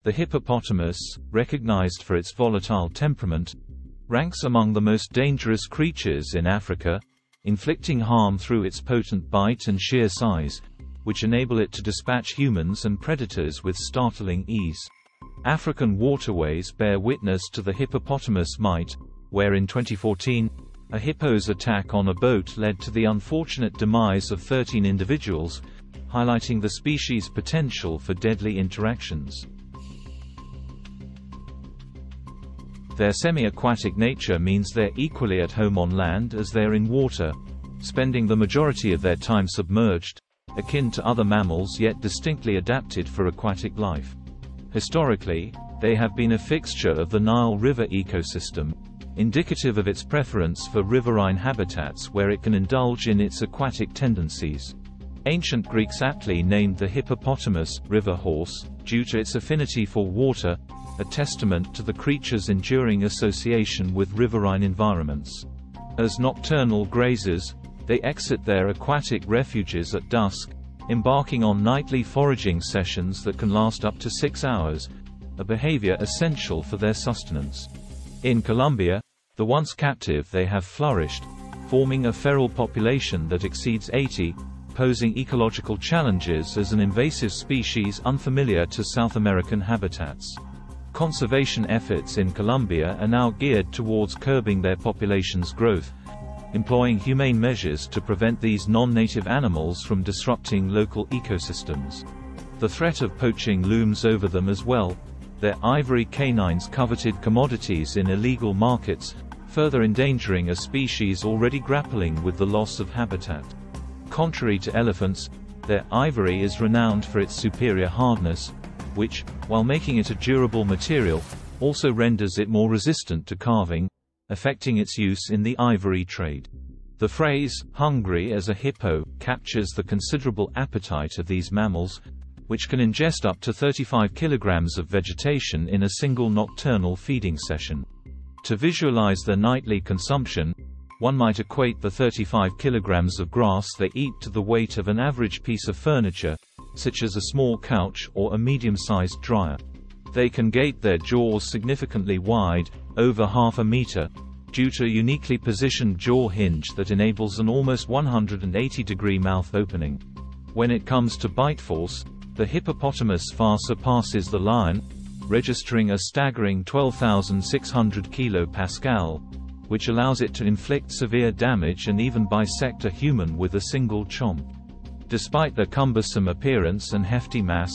The hippopotamus, recognized for its volatile temperament, ranks among the most dangerous creatures in Africa, inflicting harm through its potent bite and sheer size, which enable it to dispatch humans and predators with startling ease. African waterways bear witness to the hippopotamus might, where in 2014, a hippo's attack on a boat led to the unfortunate demise of 13 individuals, highlighting the species' potential for deadly interactions. Their semi-aquatic nature means they're equally at home on land as they're in water, spending the majority of their time submerged, akin to other mammals yet distinctly adapted for aquatic life. Historically, they have been a fixture of the Nile River ecosystem, indicative of its preference for riverine habitats where it can indulge in its aquatic tendencies. Ancient Greeks aptly named the hippopotamus river horse, due to its affinity for water, a testament to the creature's enduring association with riverine environments. As nocturnal grazers, they exit their aquatic refuges at dusk, embarking on nightly foraging sessions that can last up to 6 hours, a behavior essential for their sustenance. In Colombia, the once captive they have flourished, forming a feral population that exceeds 80, posing ecological challenges as an invasive species unfamiliar to South American habitats. Conservation efforts in Colombia are now geared towards curbing their population's growth, employing humane measures to prevent these non-native animals from disrupting local ecosystems. The threat of poaching looms over them as well, their ivory canines coveted commodities in illegal markets, further endangering a species already grappling with the loss of habitat. Contrary to elephants, their ivory is renowned for its superior hardness, which, while making it a durable material, also renders it more resistant to carving, affecting its use in the ivory trade. The phrase, "hungry as a hippo," captures the considerable appetite of these mammals, which can ingest up to 35 kilograms of vegetation in a single nocturnal feeding session. To visualize their nightly consumption, one might equate the 35 kilograms of grass they eat to the weight of an average piece of furniture, such as a small couch or a medium-sized dryer. They can gape their jaws significantly wide, over half a meter, due to a uniquely positioned jaw hinge that enables an almost 180-degree mouth opening. When it comes to bite force, the hippopotamus far surpasses the lion, registering a staggering 12,600 kPa, which allows it to inflict severe damage and even bisect a human with a single chomp. Despite their cumbersome appearance and hefty mass,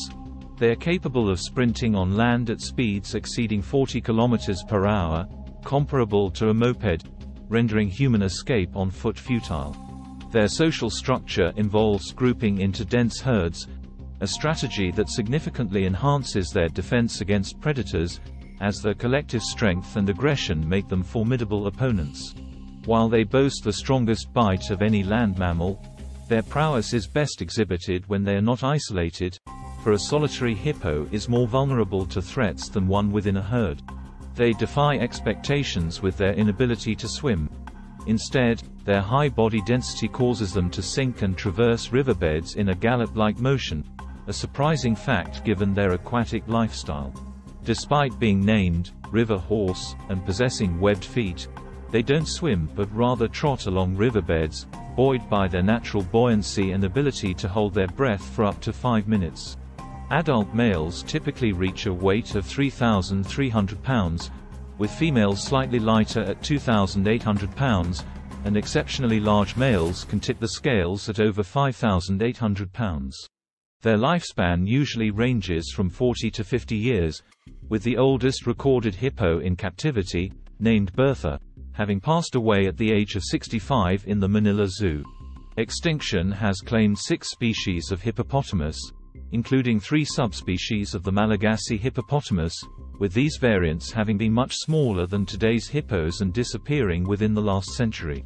they are capable of sprinting on land at speeds exceeding 40 km/h, comparable to a moped, rendering human escape on foot futile. Their social structure involves grouping into dense herds, a strategy that significantly enhances their defense against predators, as their collective strength and aggression make them formidable opponents. While they boast the strongest bite of any land mammal, their prowess is best exhibited when they are not isolated, for a solitary hippo is more vulnerable to threats than one within a herd. They defy expectations with their inability to swim. Instead, their high body density causes them to sink and traverse riverbeds in a gallop-like motion, a surprising fact given their aquatic lifestyle. Despite being named river horse and possessing webbed feet, they don't swim but rather trot along riverbeds, buoyed by their natural buoyancy and ability to hold their breath for up to 5 minutes. Adult males typically reach a weight of 3,300 pounds, with females slightly lighter at 2,800 pounds, and exceptionally large males can tip the scales at over 5,800 pounds. Their lifespan usually ranges from 40 to 50 years, with the oldest recorded hippo in captivity, named Bertha, having passed away at the age of 65 in the Manila Zoo. Extinction has claimed 6 species of hippopotamus, including 3 subspecies of the Malagasy hippopotamus, with these variants having been much smaller than today's hippos and disappearing within the last century.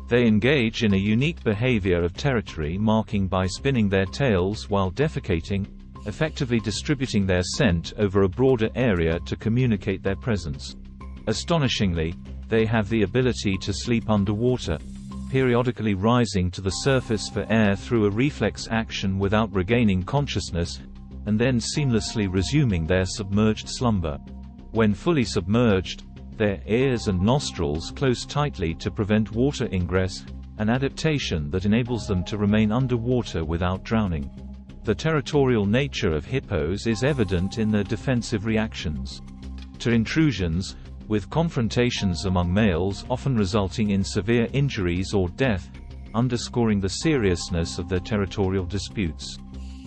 They engage in a unique behavior of territory marking by spinning their tails while defecating, effectively distributing their scent over a broader area to communicate their presence. Astonishingly, they have the ability to sleep underwater, periodically rising to the surface for air through a reflex action without regaining consciousness, and then seamlessly resuming their submerged slumber. When fully submerged, their ears and nostrils close tightly to prevent water ingress, an adaptation that enables them to remain underwater without drowning. The territorial nature of hippos is evident in their defensive reactions to intrusions, with confrontations among males often resulting in severe injuries or death, underscoring the seriousness of their territorial disputes.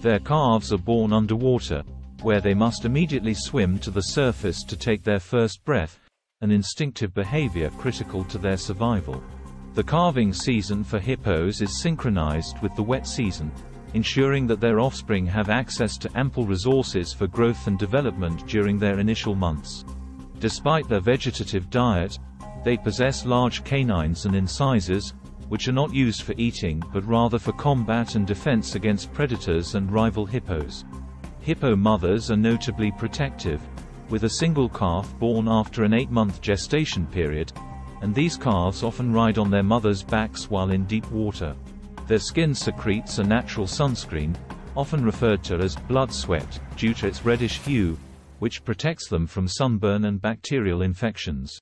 Their calves are born underwater, where they must immediately swim to the surface to take their first breath, an instinctive behavior critical to their survival. The calving season for hippos is synchronized with the wet season, ensuring that their offspring have access to ample resources for growth and development during their initial months. Despite their vegetative diet, they possess large canines and incisors, which are not used for eating but rather for combat and defense against predators and rival hippos. Hippo mothers are notably protective, with a single calf born after an 8-month gestation period, and these calves often ride on their mothers' backs while in deep water. Their skin secretes a natural sunscreen, often referred to as blood sweat, due to its reddish hue, which protects them from sunburn and bacterial infections.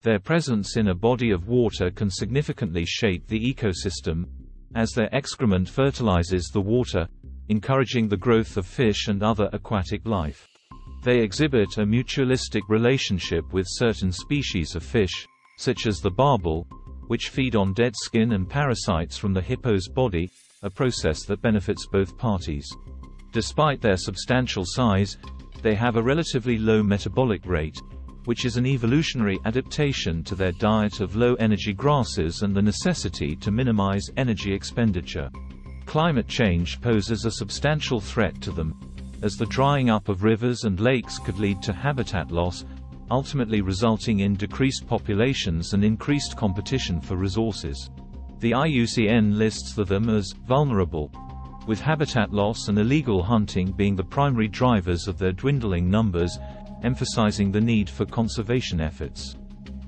Their presence in a body of water can significantly shape the ecosystem, as their excrement fertilizes the water, encouraging the growth of fish and other aquatic life. They exhibit a mutualistic relationship with certain species of fish, such as the barbel, which feed on dead skin and parasites from the hippo's body, a process that benefits both parties. Despite their substantial size, they have a relatively low metabolic rate, which is an evolutionary adaptation to their diet of low-energy grasses and the necessity to minimize energy expenditure. Climate change poses a substantial threat to them, as the drying up of rivers and lakes could lead to habitat loss, ultimately resulting in decreased populations and increased competition for resources. The IUCN lists them as vulnerable, with habitat loss and illegal hunting being the primary drivers of their dwindling numbers, emphasizing the need for conservation efforts.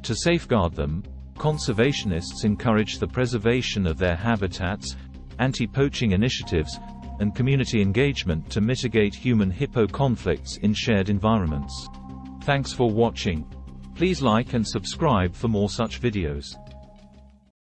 To safeguard them, conservationists encourage the preservation of their habitats, anti-poaching initiatives, and community engagement to mitigate human-hippo conflicts in shared environments. Thanks for watching. Please like and subscribe for more such videos.